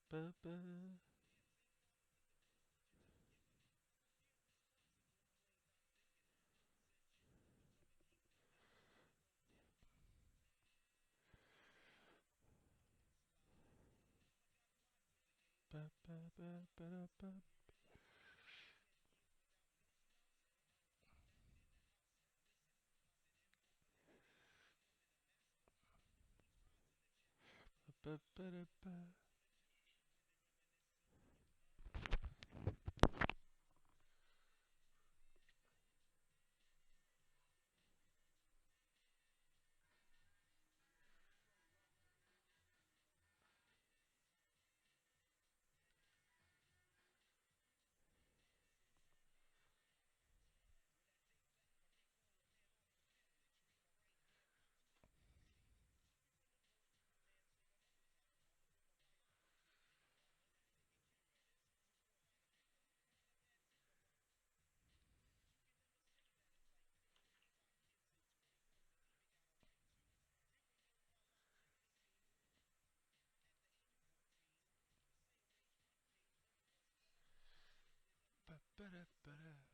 Ba, ba, ba, ba, ba, ba, da, ba. Ba, ba, da, ba. Ba, ba, da, ba, da.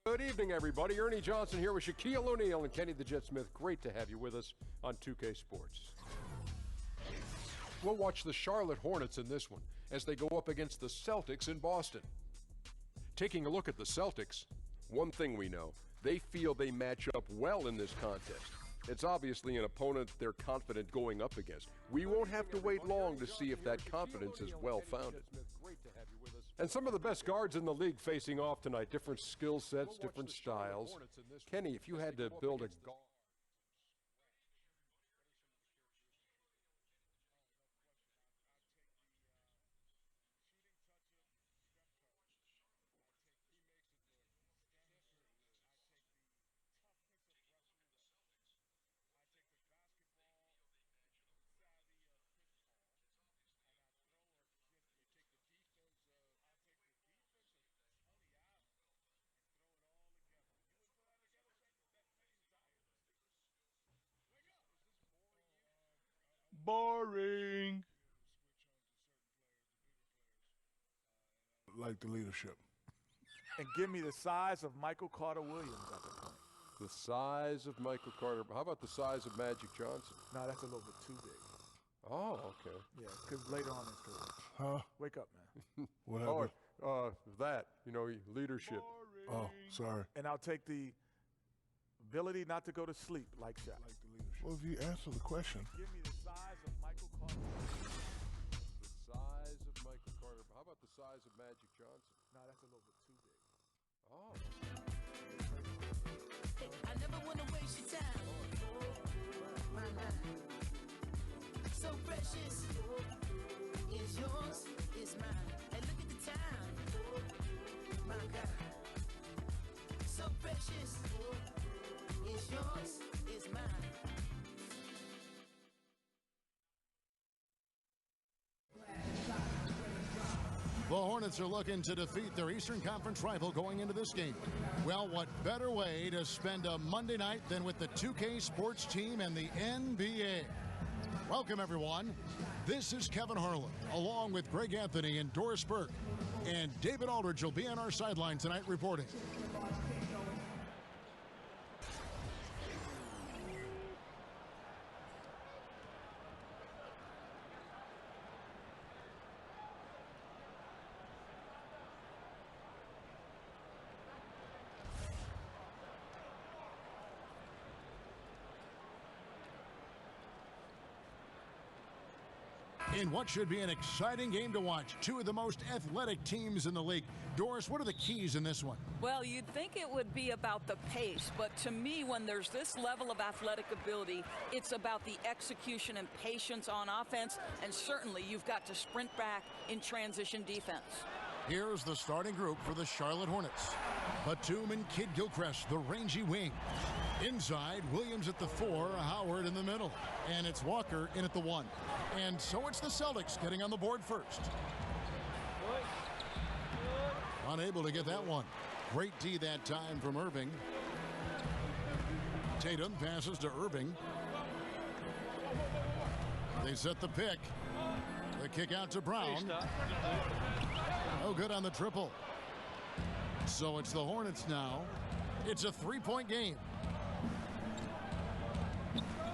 Good evening, everybody. Ernie Johnson here with Shaquille O'Neal and Kenny the Jet Smith. Great to have you with us on 2K Sports. We'll watch the Charlotte Hornets in this one as they go up against the Celtics in Boston. Taking a look at the Celtics, one thing we know, they feel they match up well in this contest. It's obviously an opponent they're confident going up against. We won't have to wait long to see if that confidence is well-founded. And some of the best guards in the league facing off tonight, different skill sets, different styles. Kenny, if you had to build a guard. Boring. Like the leadership. And give me the size of Michael Carter Williams at the point. The size of Michael Carter. How about the size of Magic Johnson? No, that's a little bit too big. Oh, okay. Yeah, because later on it's good. Huh? Wake up, man. What Oh, happened? that, leadership. Oh, sorry. And I'll take the ability not to go to sleep like Shaq. Like the leadership. Well, if you answer the question. Give me the size of Michael Carter. The size of Michael Carter. How about the size of Magic Johnson? No, that's a little bit too big. Oh. I never want to waste your time. My mind. So precious is yours, is mine. And look at the time. My God. So precious is yours, is mine. The Hornets are looking to defeat their Eastern Conference rival going into this game. Well, what better way to spend a Monday night than with the 2K Sports team and the NBA? Welcome, everyone. This is Kevin Harlan, along with Greg Anthony and Doris Burke. And David Aldridge will be on our sideline tonight reporting. In what should be an exciting game to watch, two of the most athletic teams in the league. Doris, what are the keys in this one? Well, you'd think it would be about the pace, but to me, when there's this level of athletic ability, it's about the execution and patience on offense, and certainly you've got to sprint back in transition defense. Here's the starting group for the Charlotte Hornets. Batum and Kid Gilchrist, the rangy wing. Inside, Williams at the 4, Howard in the middle. And it's Walker in at the 1. And so it's the Celtics getting on the board first. Unable to get that one. Great D that time from Irving. Tatum passes to Irving. They set the pick. The kick out to Brown. No good on the triple. So it's the Hornets now. It's a three-point game.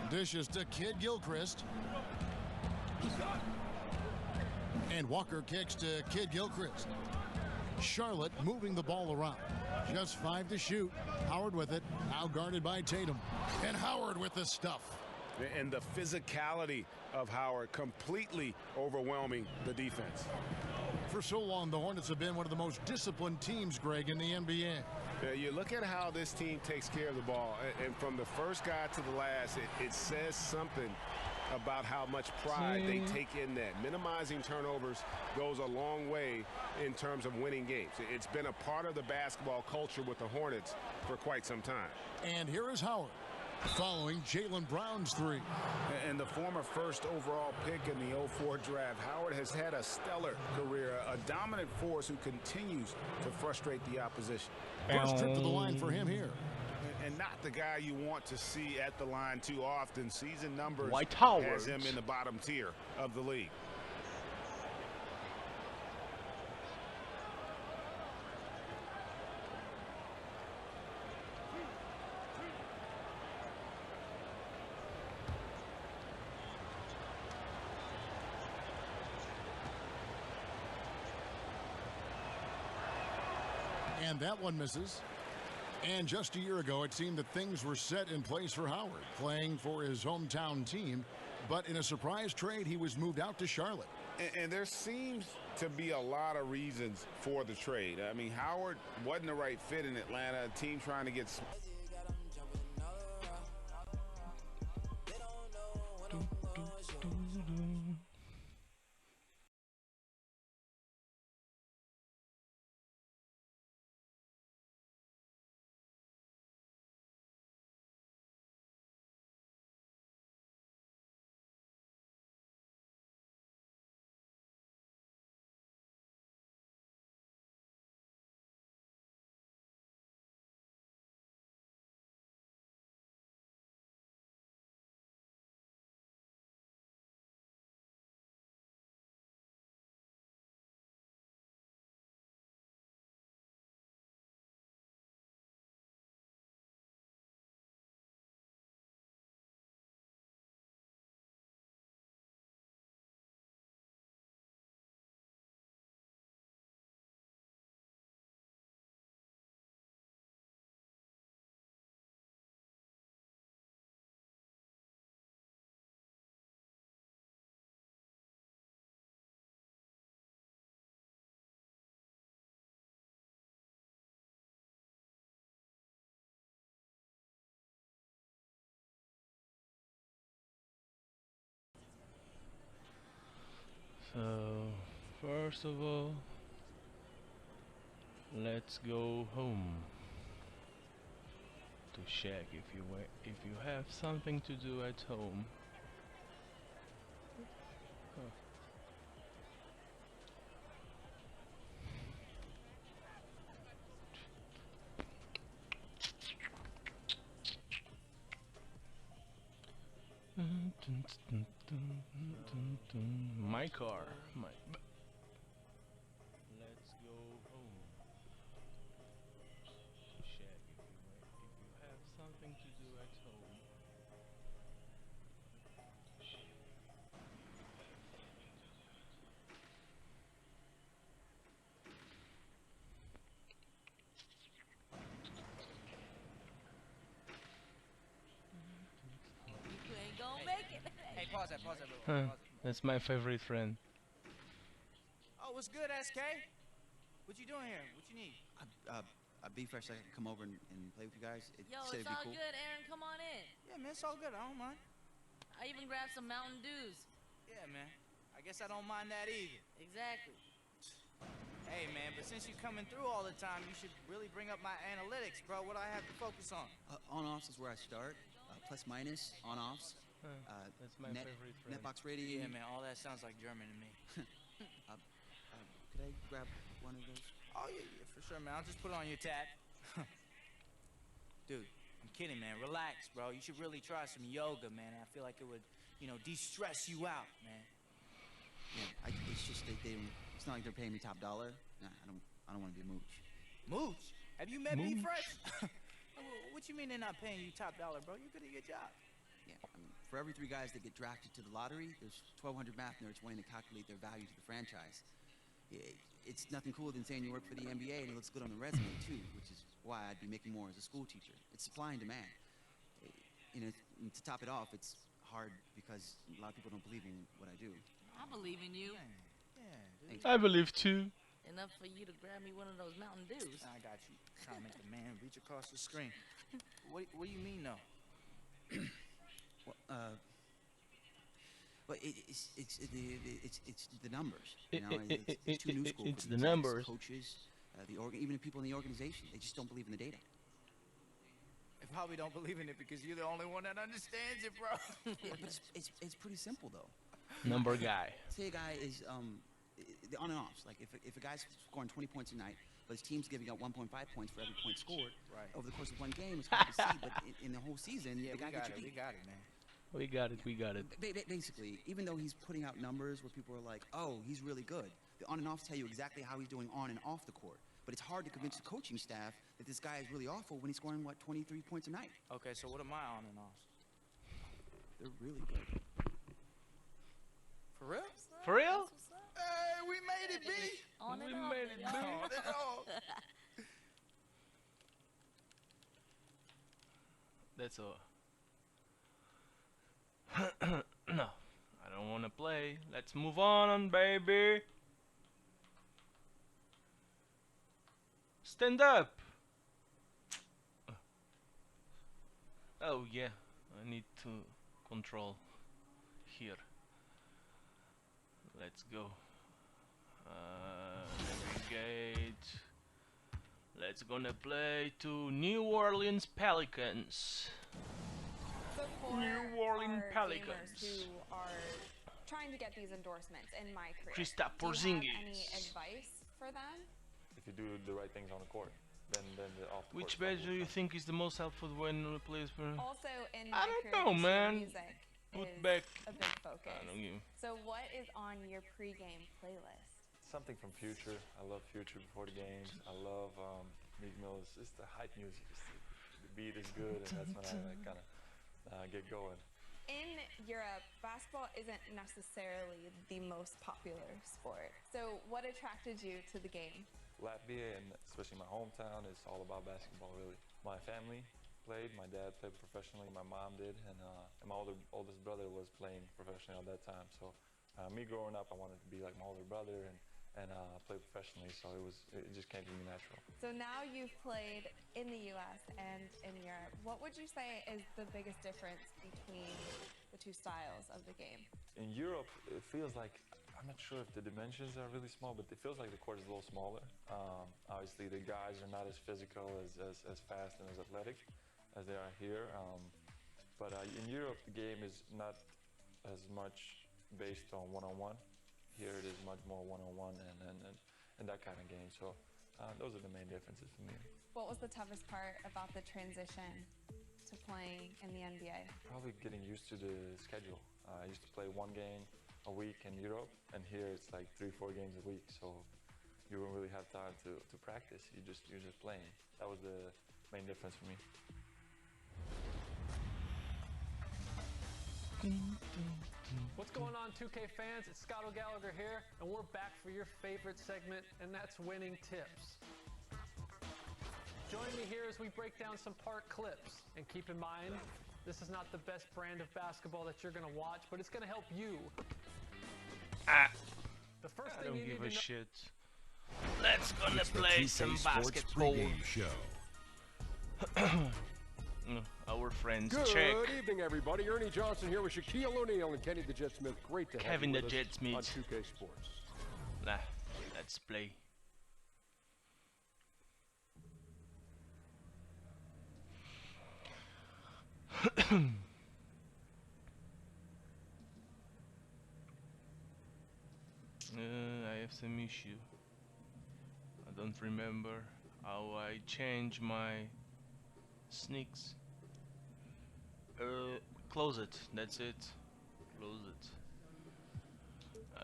Dishes to Kid Gilchrist. And Walker kicks to Kid Gilchrist. Charlotte moving the ball around. Just 5 to shoot. Howard with it. Now guarded by Tatum. And Howard with the stuff. And the physicality of Howard completely overwhelming the defense. For so long, the Hornets have been one of the most disciplined teams, Greg, in the NBA. Yeah, you look at how this team takes care of the ball, and from the first guy to the last, it says something about how much pride they take in that. Minimizing turnovers goes a long way in terms of winning games. It's been a part of the basketball culture with the Hornets for quite some time. And here is Howard, following Jaylen Brown's 3. And the former first overall pick in the 04 draft, Howard has had a stellar career, a dominant force who continues to frustrate the opposition. First trip to the line for him here. And not the guy you want to see at the line too often. Season numbers White Howard has him in the bottom tier of the league. And that one misses. And just a year ago, it seemed that things were set in place for Howard, playing for his hometown team. But in a surprise trade, he was moved out to Charlotte. And there seems to be a lot of reasons for the trade. I mean, Howard wasn't the right fit in Atlanta, a team trying to get... So, first of all, let's go home to check if you have something to do at home. my car. Let's go home. Shag, if you have something to do at home. You ain't gonna make it. Hey, pause that, bro. Huh, Pause it. that's my favorite friend. Oh, what's good, SK? What you doing here? What you need? I'd be fresh. I could come over and play with you guys. Yo, said it's it'd be all cool. good, Aaron. Come on in. Yeah, man, it's all good. I don't mind. I even grabbed some Mountain Dews. Yeah, man. I guess I don't mind that either. Exactly. Hey, man, but since you're coming through all the time, you should really bring up my analytics, bro. What I have to focus on. On-offs is where I start. Plus minus, on-offs. That's my favorite friend. Netbox rating. Yeah, man, all that sounds like German to me. Could I grab one of those? Oh, yeah, for sure, man. I'll just put it on your tab. Dude, I'm kidding, man. Relax, bro. You should really try some yoga, man. I feel like it would, de-stress you out, man. Yeah, it's just they don't. It's not like they're paying me top dollar. Nah, I don't want to be a mooch. Mooch? Have you met me, Mooch? Fresh? What you mean they're not paying you top dollar, bro? You're good at your job. Yeah, I mean, for every 3 guys that get drafted to the lottery, there's 1,200 math nerds wanting to calculate their value to the franchise. It's nothing cooler than saying you work for the NBA and it looks good on the resume too, which is why I'd be making more as a school teacher. It's supply and demand. And to top it off, it's hard because a lot of people don't believe in what I do. I believe in you. Yeah, dude. I believe too. Enough for you to grab me one of those Mountain Dews. I got you. Trying to make the man reach across the screen. What do you mean, though? But it's the numbers. You know? It's It's too new school. it's for the me. numbers. Coaches, even the people in the organization, they just don't believe in the data. They probably don't believe in it because you're the only one that understands it, bro. Yeah, but it's pretty simple though. Number guy. Say a guy is the on and offs. Like if a guy's scoring 20 points a night, but his team's giving out 1.5 points for every point scored. Right. Over the course of one game, it's hard to see. But in the whole season, Yeah, the guy gets you we beat. got it, man. We got it. Basically, even though he's putting out numbers where people are like, "Oh, he's really good," the on and offs tell you exactly how he's doing on and off the court. But it's hard to convince the coaching staff that this guy is really awful when he's scoring 23 points a night. Okay, so what am I on and off? They're really good. For real? For real? Hey, we made it, B. On We and off. made it, baby. On and off. That's all. No, I don't want to play. Let's move on, baby. Stand up. Oh yeah, I need to control here. Let's go. Navigate. Let's gonna play to New Orleans Pelicans. So for New Orleans our Pelicans. gamers who are trying to get these endorsements in my career, Kristaps do you have Porzingis. any advice for them? If you do the right things on the court, then the off the Which court badge do you think is the most helpful when we play for? Also, in I my don't career, know, this year, man. music Put is back. a big focus. I don't know. So what is on your pregame playlist? Something from Future. I love Future before the games. I love Meek Mill's. It's the hype music. The beat is good, and that's when I kind of get going. In Europe, basketball isn't necessarily the most popular sport. So what attracted you to the game? Latvia, and especially my hometown, is all about basketball, really. My family played. My dad played professionally. My mom did, and my oldest brother was playing professionally at that time. So me growing up, I wanted to be like my older brother and play professionally. So it just came to me natural. So now you've played in the US and in Europe. What would you say is the biggest difference between the two styles of the game? In Europe, it feels like, I'm not sure if the dimensions are really small, but it feels like the court is a little smaller. Obviously, the guys are not as physical, as fast and as athletic as they are here. But in Europe, the game is not as much based on one-on-one. Here it is much more one-on-one and that kind of game. So those are the main differences for me. What was the toughest part about the transition to playing in the NBA? Probably getting used to the schedule. I used to play one game a week in Europe, and here it's like 3-4 games a week. So you don't really have time to practice. You're just playing. That was the main difference for me. What's going on, 2K fans? It's Scott O'Gallagher here, and we're back for your favorite segment, and that's winning tips. Join me here as we break down some park clips. And keep in mind, this is not the best brand of basketball that you're going to watch, but it's going to help you. The first I thing don't you give need a to know. shit. Let's gonna It's the play 2K some Sports basketball. pregame show. Our friends Good check. evening, everybody. Ernie Johnson here with Shaquille O'Neal and Kenny the Jet Smith. Great to have Kevin you the with Jet us Smith. on 2K Sports. Nah, let's play. I have some issue. I don't remember how I change my sneaks. Close it. That's it. Close it.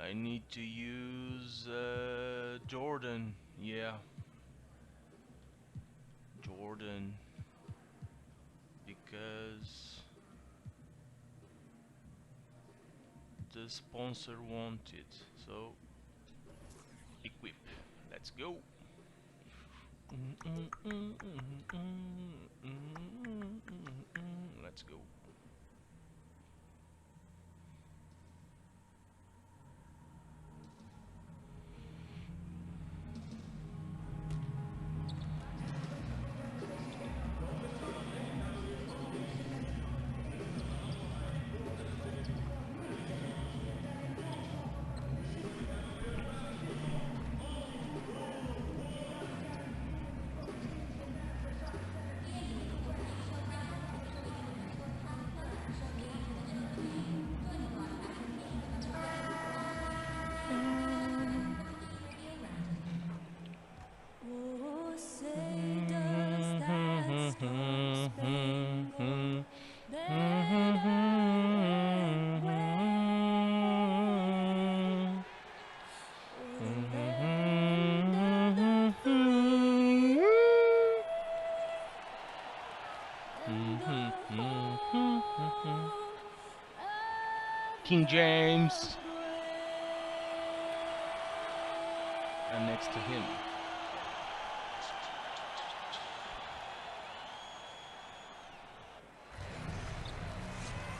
I need to use Jordan. Yeah. Jordan. Because the sponsor wanted. So equip. Let's go. Let's go. King James, and next to him.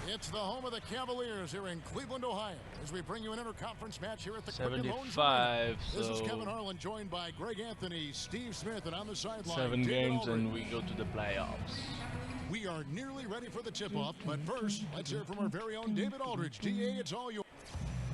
It's the home of the Cavaliers here in Cleveland, Ohio, as we bring you an interconference match here at the Quicken Loans 75, Arena. This is so Kevin Harlan, joined by Greg Anthony, Steve Smith, and on the sideline, 7 David games and Aldridge. we go to the playoffs. We are nearly ready for the tip-off, but first, let's hear from our very own David Aldridge. DA, it's all yours.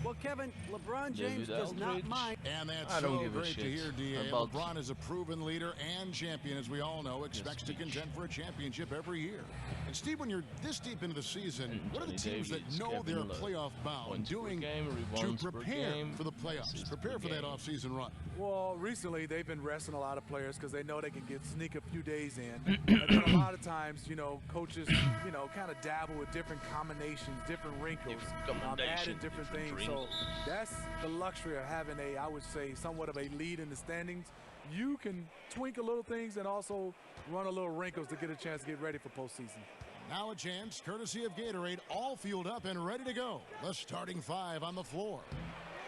Well, Kevin, LeBron James David does not Aldridge. mind. And that's I don't so give a great to shit hear, DA. about- LeBron is a proven leader and champion, as we all know, expects to contend for a championship every year. And Steve, when you're this deep into the season, what are the Anthony teams Davis, that know Kevin they're Love. playoff bound Points per doing game, to rebounds per prepare game, for the playoffs, assists prepare per for that game. offseason run? Well, recently they've been resting a lot of players because they know they can sneak a few days in. And then a lot of times, you know, coaches, you know, kind of dabble with different combinations, different wrinkles, added different things. So that's the luxury of having I would say, somewhat of a lead in the standings. You can tweak a little things and also run a little wrinkles to get a chance to get ready for postseason. Now a chance, courtesy of Gatorade, all fueled up and ready to go. The starting 5 on the floor.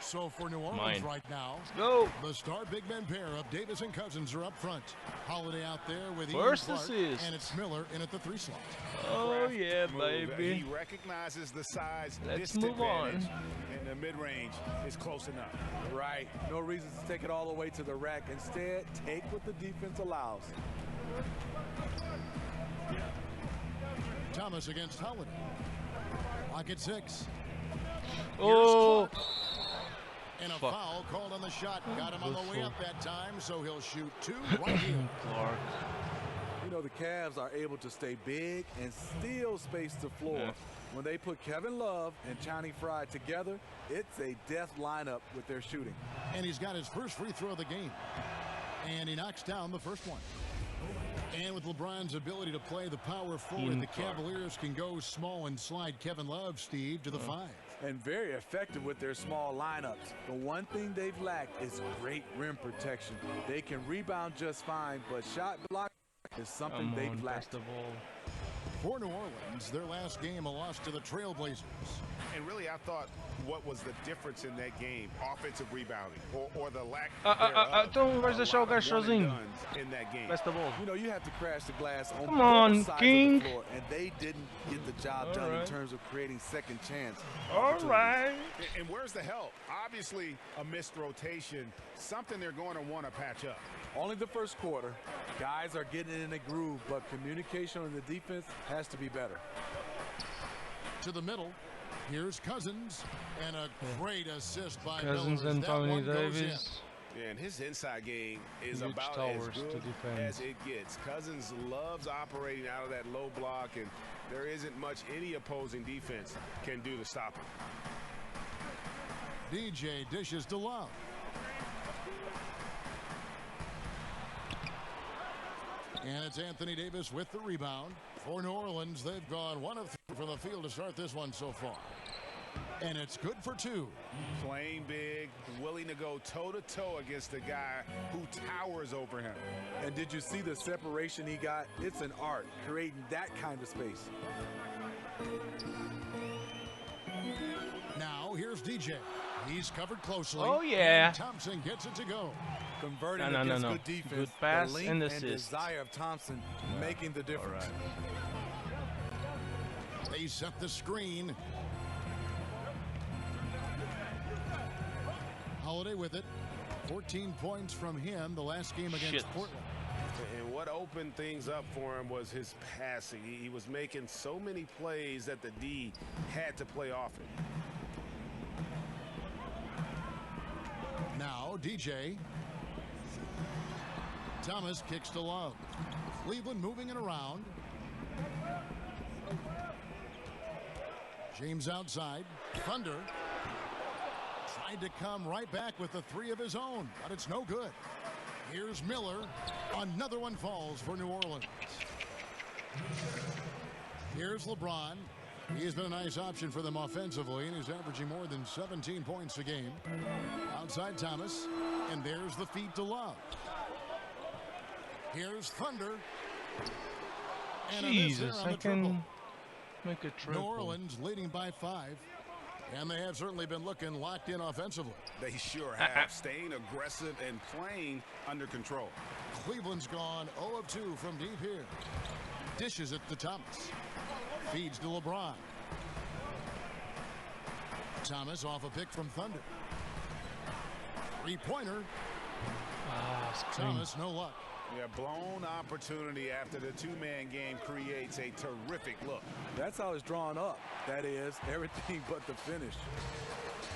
So for New Orleans right now, the star big men pair of Davis and Cousins are up front. Holiday out there with First Ian Clark, assist. and it's Miller in at the 3 slot. Oh yeah, Move. baby. He recognizes the size Let's disadvantage, move on. and the mid-range is close enough. Right. No reason to take it all the way to the rack. Instead, take what the defense allows. Thomas against Holiday. Lock at 6. Oh. And a Fuck. foul called on the shot. Got him on the way Beautiful. up that time, so he'll shoot 2 right here. Clark. You know, the Cavs are able to stay big and still space the floor. Yeah. When they put Kevin Love and Channing Frye together, it's a death lineup with their shooting. And he's got his first free throw of the game. And he knocks down the first one. And with LeBron's ability to play the power forward, Ian the Clark. Cavaliers can go small and slide Kevin Love, Steve, to the 5. And very effective with their small lineups. The one thing they've lacked is great rim protection. They can rebound just fine, but shot block is something they've lacked. For New Orleans, their last game, a loss to the Trailblazers. And really, I thought what was the difference in that game, offensive rebounding, or the lack Então vais deixar o gajo sozinho. in that game. Best of all. You know, you have to crash the glass on Come on, both sides King. of the floor, and they didn't get the job done in right. terms of creating second chance. All right. And where's the help? Obviously, a missed rotation, something they're going to want to patch up. Only the first quarter. Guys are getting in a groove, but communication on the defense has to be better. To the middle. Here's Cousins, and a great assist by Cousins Miller. and That Tony one goes in. Davis. Yeah, and his inside game is Huge about towers as to good defend. as it gets. Cousins loves operating out of that low block, and there isn't much any opposing defense can do to stop him. DJ dishes to Love. And it's Anthony Davis with the rebound. For New Orleans, they've gone 1 of 3 from the field to start this one so far. And it's good for 2. Playing big, willing to go toe-to-toe against a guy who towers over him. And did you see the separation he got? It's an art, creating that kind of space. Now, here's DJ. He's covered closely. Oh, yeah. And Thompson gets it to go. Converting No. against good defense. Good pass the length and and assist. desire of Thompson making the difference. They set the screen. Holiday with it. 14 points from him the last game against Portland. And what opened things up for him was his passing. He was making so many plays that the D had to play off it. Now, DJ. Thomas kicks to Love. Cleveland moving it around. James outside. Thunder. Tried to come right back with the 3 of his own, but it's no good. Here's Miller. Another one falls for New Orleans. Here's LeBron. He has been a nice option for them offensively, and he's averaging more than 17 points a game. Outside Thomas, and there's the feed to Love. Here's Thunder. And Jesus, I can make a New triple. Orleans leading by 5. And they have certainly been looking locked in offensively. They sure have, staying aggressive and playing under control. Cleveland's gone 0 of 2 from deep here. Dishes it to Thomas. Feeds to LeBron. Thomas off a pick from Thunder. 3-pointer. Thomas, no luck. Yeah, blown opportunity after the 2-man game creates a terrific look. That's how it's drawn up. That is, everything but the finish.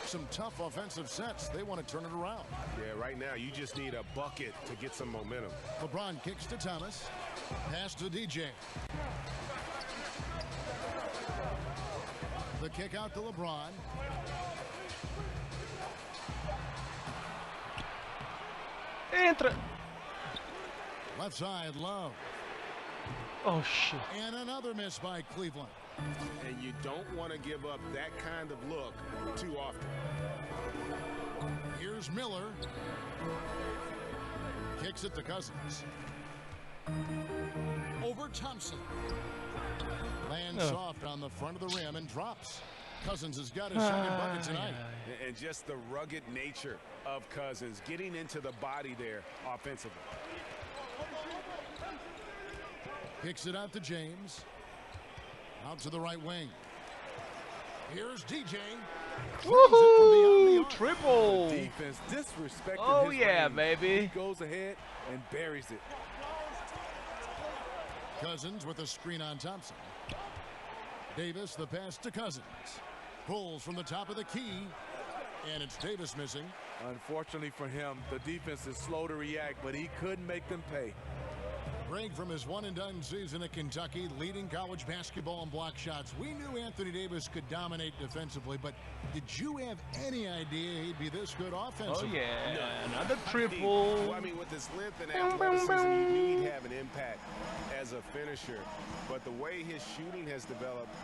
Some tough offensive sets. They want to turn it around. Yeah, right now you just need a bucket to get some momentum. LeBron kicks to Thomas. Pass to DJ. The kick out to LeBron. Entra. Left side, Love. Oh, shit. And another miss by Cleveland. And you don't want to give up that kind of look too often. Here's Miller. Kicks it to Cousins. Over Thompson. Lands soft on the front of the rim and drops. Cousins has got his second bucket tonight. And just the rugged nature of Cousins, getting into the body there offensively. Kicks it out to James. Out to the right wing. Here's DJ. Woohoo! Triple. The defense disrespected Oh, his yeah, range. baby. He goes ahead and buries it. Cousins with a screen on Thompson. Davis, the pass to Cousins. Pulls from the top of the key. And it's Davis missing. Unfortunately for him, the defense is slow to react, but he couldn't make them pay. Greg, from his one-and-done season at Kentucky, leading college basketball in block shots, we knew Anthony Davis could dominate defensively, but did you have any idea he'd be this good offensively? Oh, yeah. No. Another triple. Well, I mean, with his length and athleticism, you knew he'd have an impact as a finisher. But the way his shooting has developed,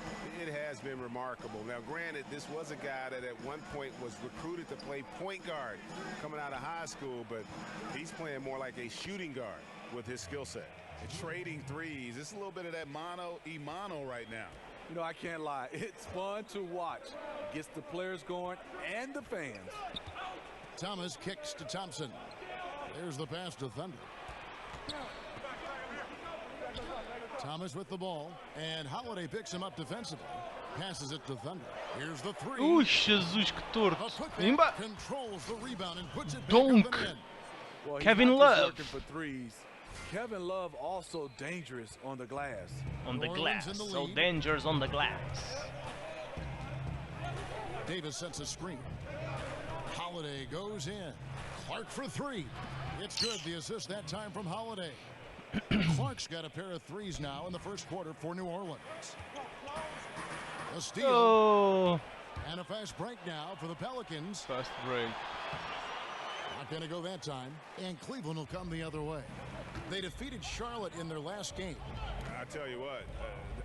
it has been remarkable. Now, granted, this was a guy that at one point was recruited to play point guard coming out of high school, but he's playing more like a shooting guard with his skill set. Trading threes. It's a little bit of that mano right now. You know, I can't lie. It's fun to watch. Gets the players going and the fans. Thomas kicks to Thompson. There's the pass to Thunder. Thomas with the ball, and Holiday picks him up defensively. Passes it to Thunder. Here's the three. Jesus, que torto. Imba. Controls the rebound and puts it back Dunk. up and in. Well, he's Kevin not just Love. working for threes. Kevin Love also dangerous on the glass. On the New glass. Orleans in the So lead. dangerous on the glass. Davis sets a screen. Holiday goes in. Clark for three. It's good. The assist that time from Holiday. Clark's got a pair of threes now in the first quarter for New Orleans. A steal. Oh. And a fast break now for the Pelicans. Fast break. Not going to go that time. And Cleveland will come the other way. They defeated Charlotte in their last game. I tell you what,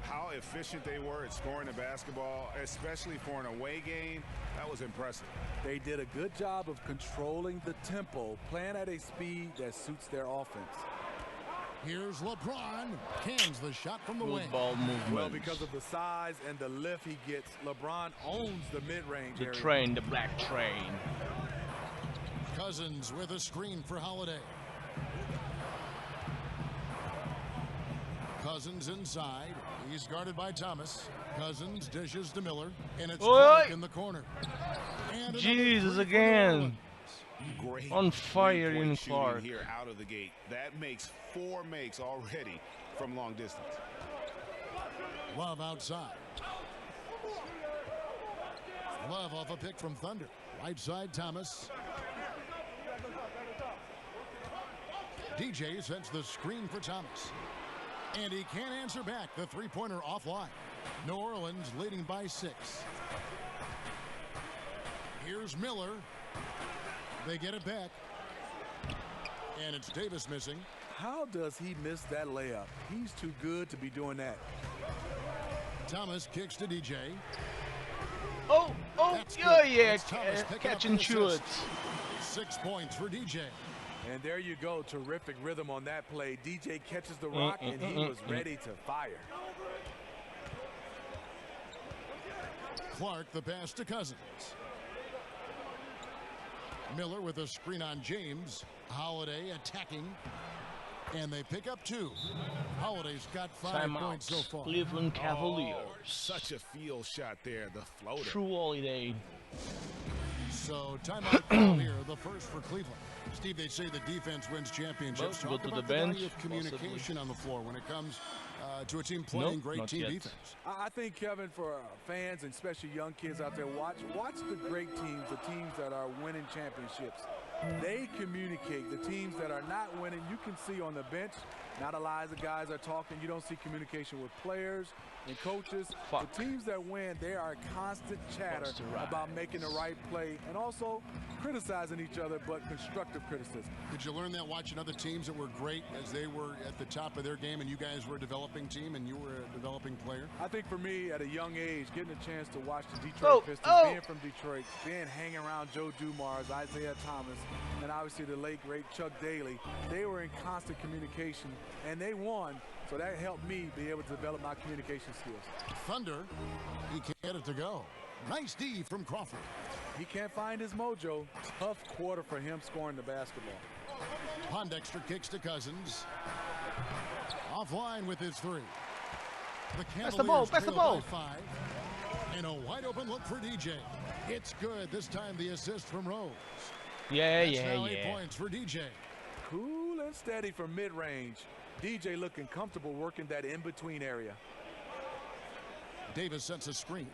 how efficient they were at scoring the basketball, especially for an away game, that was impressive. They did a good job of controlling the tempo, playing at a speed that suits their offense. Here's LeBron. Cans the shot from the wing. Good ball movement. Well, because of the size and the lift he gets, LeBron owns the mid-range The area. train, the black train. Cousins with a screen for Holiday. Cousins inside. He's guarded by Thomas. Cousins dishes to Miller, and it's Oi! Clark in the corner. And another Jesus three for New again. Orleans. Great On fire three-point in shooting Clark. here out of the gate. That makes 4 makes already from long distance. Love outside. Love off a pick from Thunder. Right side, Thomas. DJ sends the screen for Thomas. And he can't answer back. The three-pointer offline. New Orleans leading by 6. Here's Miller. They get it back. And it's Davis missing. How does he miss that layup? He's too good to be doing that. Thomas kicks to DJ. Oh, That's good. yeah, yeah. That's Thomas picking Catch up and the shoot. assist. 6 points for DJ. And there you go. Terrific rhythm on that play. DJ catches the rock, and he was ready to fire. Clark the pass to Cousins. Miller with a screen on James. Holiday attacking. And they pick up 2. Holiday's got 5 points so far. Cleveland Cavaliers. Oh, such a field shot there, the floater. True Holiday. So timeout call here, the first for Cleveland. Steve, they say the defense wins championships. Well, Talk go to about the bench, value of communication on the floor when it comes to a team playing great not team yet. defense. I think, Kevin, for fans and especially young kids out there, watch the great teams, the teams that are winning championships. They communicate. The teams that are not winning, you can see on the bench, not a lot of the guys are talking. You don't see communication with players and coaches. Fuck. The teams that win, they are constant chatter What's the right? about making the right play and also criticizing each other, but constructive criticism. Did you learn that watching other teams that were great as they were at the top of their game and you guys were a developing team and you were a developing player? I think for me, at a young age, getting a chance to watch the Detroit Pistons, being from Detroit, being hanging around Joe Dumars, Isaiah Thomas, and obviously the late, great Chuck Daly, they were in constant communication, and they won, so that helped me be able to develop my communication skills. Thunder, he can't get it to go. Nice D from Crawford. He can't find his mojo. Tough quarter for him scoring the basketball. Pondexter kicks to Cousins. Offline with his 3. The Pass the ball, Cavaliers pass the trail ball. by 5. And a wide open look for DJ. It's good. This time the assist from Rose. Yeah, That's yeah, now 8 yeah. points for DJ. Cool and steady from mid-range. DJ looking comfortable working that in-between area. Davis sets a screen.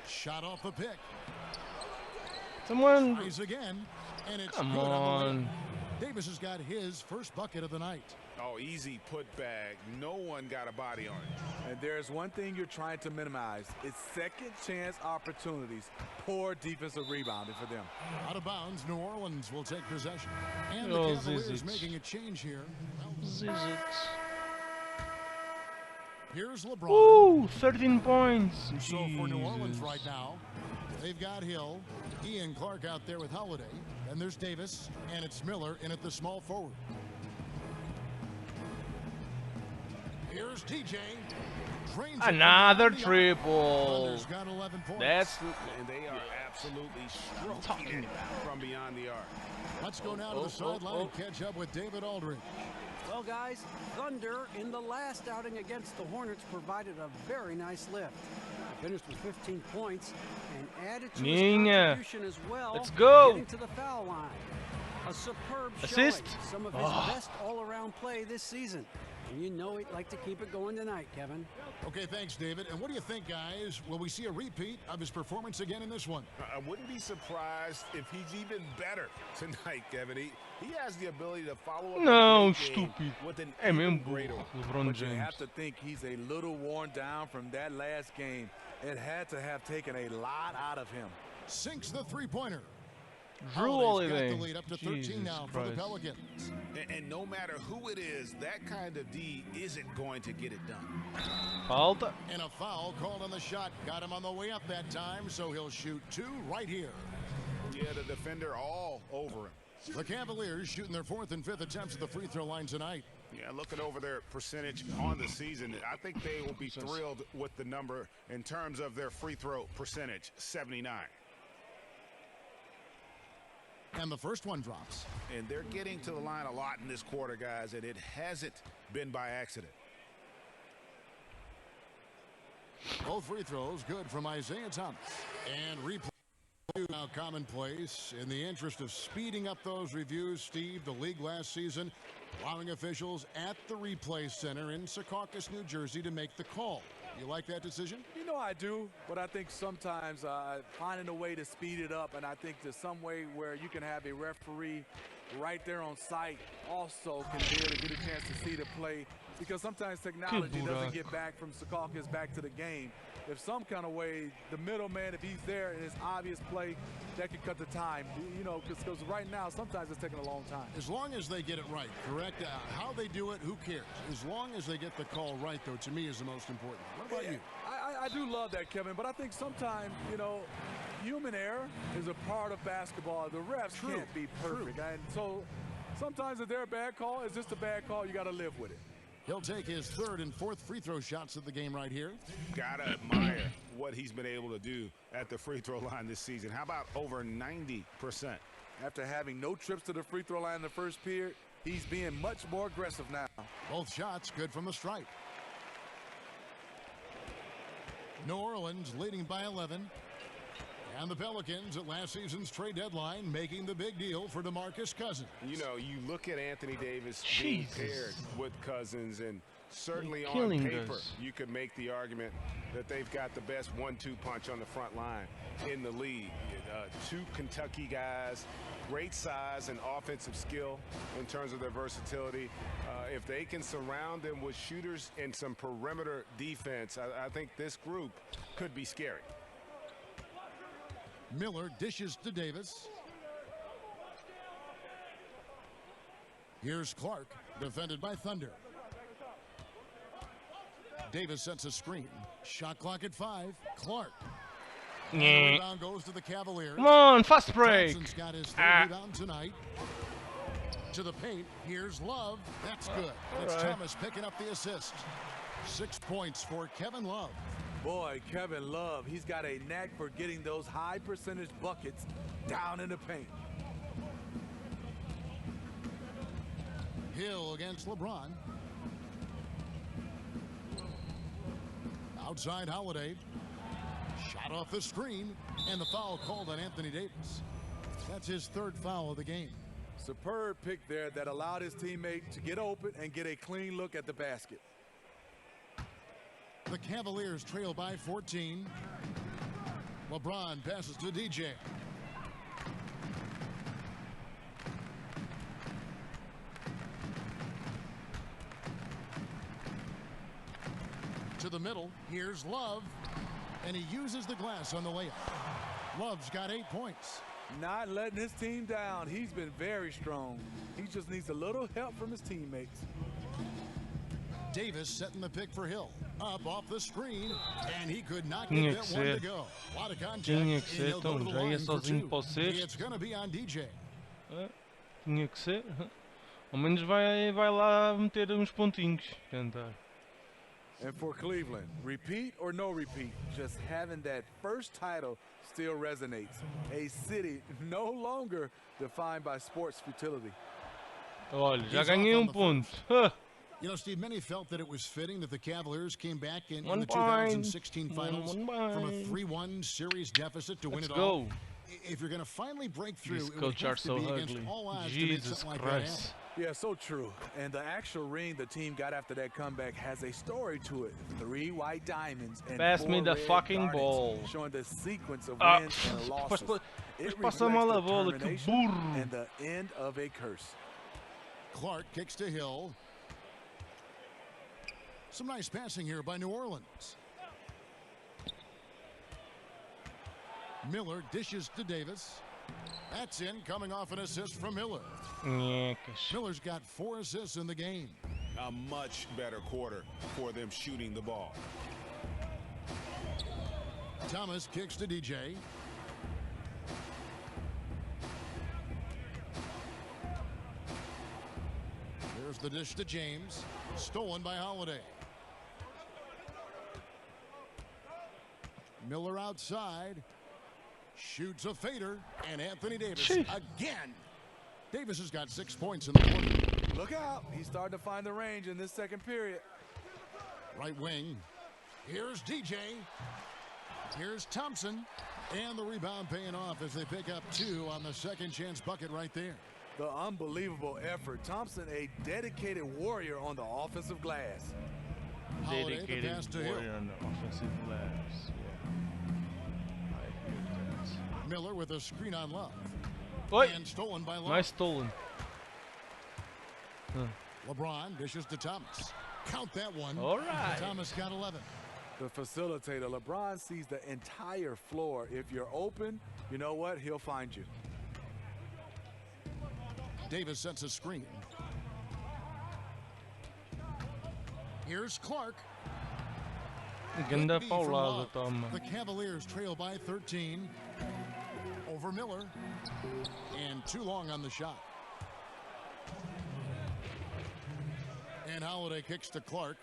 Shot off the pick. Someone. Tries again. And it's Come good on the on. way. Davis has got his first bucket of the night. Oh, easy putback. No one got a body on it. And there's one thing you're trying to minimize. It's second chance opportunities. Poor defensive rebounding for them. Out of bounds, New Orleans will take possession. And Oh, the Cavaliers Zizic. making a change here. Zizic. Here's LeBron. Ooh, 13 points. So for New Orleans Jesus. right now, they've got Hill, Ian Clark out there with Holiday. Then there's Davis, and it's Miller in at the small forward. Here's TJ. Drains it Another from the arc. triple. Thunder's got 11 points. That's And they are absolutely stroking it from beyond the arc. Let's go now to the sideline and catch up with David Aldridge. Well, guys, Thunder in the last outing against the Hornets provided a very nice lift. They finished with 15 points and added to his Ninja. contribution as well. Let's go. Getting to the foul line. A superb Assist. showing. Some of his best all-around play this season. And you know he'd like to keep it going tonight, Kevin. Okay, thanks, David. And what do you think, guys? Will we see a repeat of his performance again in this one? I wouldn't be surprised if he's even better tonight, Kevin. He has the ability to follow up No, a great game stupid. with an Hey, man, even greater one. LeBron But you James. have to think he's a little worn down from that last game. It had to have taken a lot out of him. Sinks the three-pointer. Drew Holiday's got Holiday. the lead up to 13 Jesus now for the Christ. Pelicans. And no matter who it is, that kind of D isn't going to get it done. Falta. And a foul called on the shot. Got him on the way up that time, so he'll shoot two right here. Yeah, the defender all over him. The Cavaliers shooting their fourth and fifth attempts at the free throw line tonight. Yeah, looking over their percentage on the season, I think they will be thrilled with the number in terms of their free throw percentage, 79. And the first one drops. And they're getting to the line a lot in this quarter, guys, and it hasn't been by accident. Both free throws good from Isaiah Thomas. And replay now commonplace. In the interest of speeding up those reviews, Steve, the league last season allowing officials at the replay center in Secaucus, New Jersey to make the call. You like that decision? You know I do, but I think sometimes finding a way to speed it up, and I think there's some way where you can have a referee right there on site also can be able to get a chance to see the play, because sometimes technology doesn't get back from Secaucus back to the game. If some kind of way, the middleman, if he's there and it's obvious play, that could cut the time, you know, because right now sometimes it's taking a long time. As long as they get it right, correct? How they do it, who cares? As long as they get the call right, though, to me is the most important. What about you? I do love that, Kevin, but I think sometimes, you know, human error is a part of basketball. The refs can't be perfect. And so sometimes if they're a bad call, it's just a bad call. You got to live with it. He'll take his third and fourth free throw shots of the game right here. Gotta admire what he's been able to do at the free throw line this season. How about over 90%? After having no trips to the free throw line in the first period, he's being much more aggressive now. Both shots good from the stripe. New Orleans leading by 11. And the Pelicans at last season's trade deadline making the big deal for DeMarcus Cousins. You know, you look at Anthony Davis being paired with Cousins, and certainly on killing paper, us. you could make the argument that they've got the best 1-2 punch on the front line in the league. Two Kentucky guys, great size and offensive skill in terms of their versatility. If they can surround them with shooters and some perimeter defense, I think this group could be scary. Miller dishes to Davis. Here's Clark, defended by Thunder. Davis sets a screen. Shot clock at 5. Clark. And the rebound goes to the Cavaliers. Come on, fast break. Johnson's got his third rebound tonight. To the paint. Here's Love. That's good. It's right. Thomas picking up the assist. 6 points for Kevin Love. Boy, Kevin Love, he's got a knack for getting those high percentage buckets down in the paint. Hill against LeBron. Outside Holiday. Shot off the screen, and the foul called on Anthony Davis. That's his third foul of the game. Superb pick there that allowed his teammate to get open and get a clean look at the basket. The Cavaliers trail by 14. LeBron passes to DJ. To the middle. Here's Love. And he uses the glass on the layup. Love's got 8 points. Not letting his team down. He's been very strong. He just needs a little help from his teammates. Davis setting the pick for Hill. Up off the screen, and he could not get that one to go. A lot of contact, Tinha que ser, and he'll go então to the já ia line for sozinho two. para o sexto. It's going to be on DJ. Tinha que ser. Ao menos vai lá meter uns pontinhos. Tentar. And for Cleveland, repeat or no repeat, just having that first title still resonates. A city no longer defined by sports futility. Olha, já ganhei ponto. You know, Steve, many felt that it was fitting that the Cavaliers came back in the point. 2016 finals One from a point. 3-1 series deficit to win Let's it all. go. If you're going to finally break through, These it would coach are have to so be against ugly. all odds to make Jesus something like that happen. Christ. Yeah, so true. And the actual ring the team got after that comeback has a story to it. 3 white diamonds and Pass 4 me the red fucking garnets, ball. showing the sequence of Ah, wins and losses. It passa reflects mal a bola, que determination burro. and the end of a curse. Clark kicks to Hill. Some nice passing here by New Orleans. Miller dishes to Davis. That's in, coming off an assist from Miller. Miller's got 4 assists in the game. A much better quarter for them shooting the ball. Thomas kicks to DJ. There's the dish to James. Stolen by Holiday. Miller outside. Shoots a fader. And Anthony Davis again. Davis has got 6 points in the quarter. Look out. He's starting to find the range in this second period. Right wing. Here's DJ. Here's Thompson. And the rebound paying off as they pick up 2 on the second chance bucket right there. The unbelievable effort. Thompson, a dedicated warrior on the offensive glass. Holiday, the Dedicated pass to Hill. warrior on the offensive glass. Yeah. I hear that. Miller with a screen on Love. Oi. And stolen by Love. Nice stolen. LeBron dishes to Thomas. Count that one. All right. Thomas got 11. The facilitator, LeBron, sees the entire floor. If you're open, you know what? He'll find you. Davis sets a screen. Here's Clark. Ganda Big B from paulada, Love. toma. The Cavaliers trail by 13 over Miller. And too long on the shot. And Holiday kicks to Clark.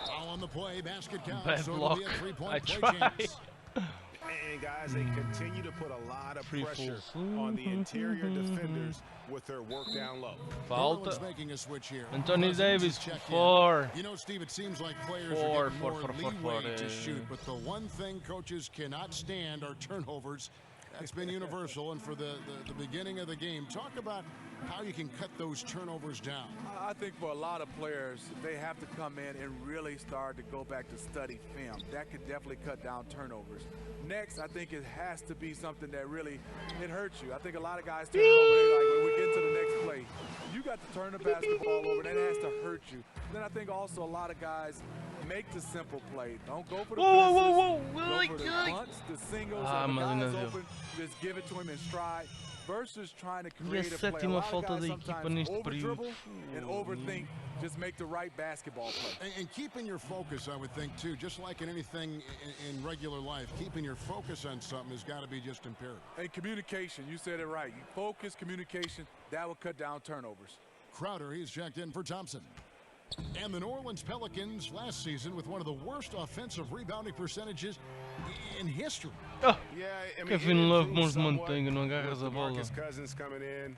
Foul on the play, basket count. Bad So block. it'll be a 3-point I play tried. chance. And guys, they continue to put a lot of Free pressure falls. on the interior defenders with their work down low. New Orleans Falta. making a switch here. Anthony Cousins Davis, is checked in. 4. You know, Steve, it seems like players Four, are getting four, more four, four, leeway four, to shoot, but the one thing coaches cannot stand are turnovers. That's been universal, and for the beginning of the game, talk about how you can cut those turnovers down. I think for a lot of players, they have to come in and really start to go back to study film. That could definitely cut down turnovers. Next, I think it has to be something that really, it hurts you. I think a lot of guys turn it over, they're like, when we get to the next play, you got to turn the basketball over, that has to hurt you. Then I think also a lot of guys make the simple play. Don't go for the Whoa, fences. whoa. Go for the bunts, the singles, Ah, and the mas guys não deu. open, just give it to him in stride versus trying to E a create a play. A sétima lot of falta guys da equipa sometimes neste over-dribble período. and overthink, just make the right basketball play. And keeping your focus, I would think, too, just like in anything in regular life, keeping your focus on something has got to be just imperative. And communication, you said it right. You focus, communication, that will cut down turnovers. Crowder, he's checked in for Thompson. And the New Orleans Pelicans last season with one of the worst offensive rebounding percentages in history. Oh, Yeah, I mean, Kevin it Love, improved mãos de somewhat manteiga, não agarras with a bola. DeMarcus Cousins coming in.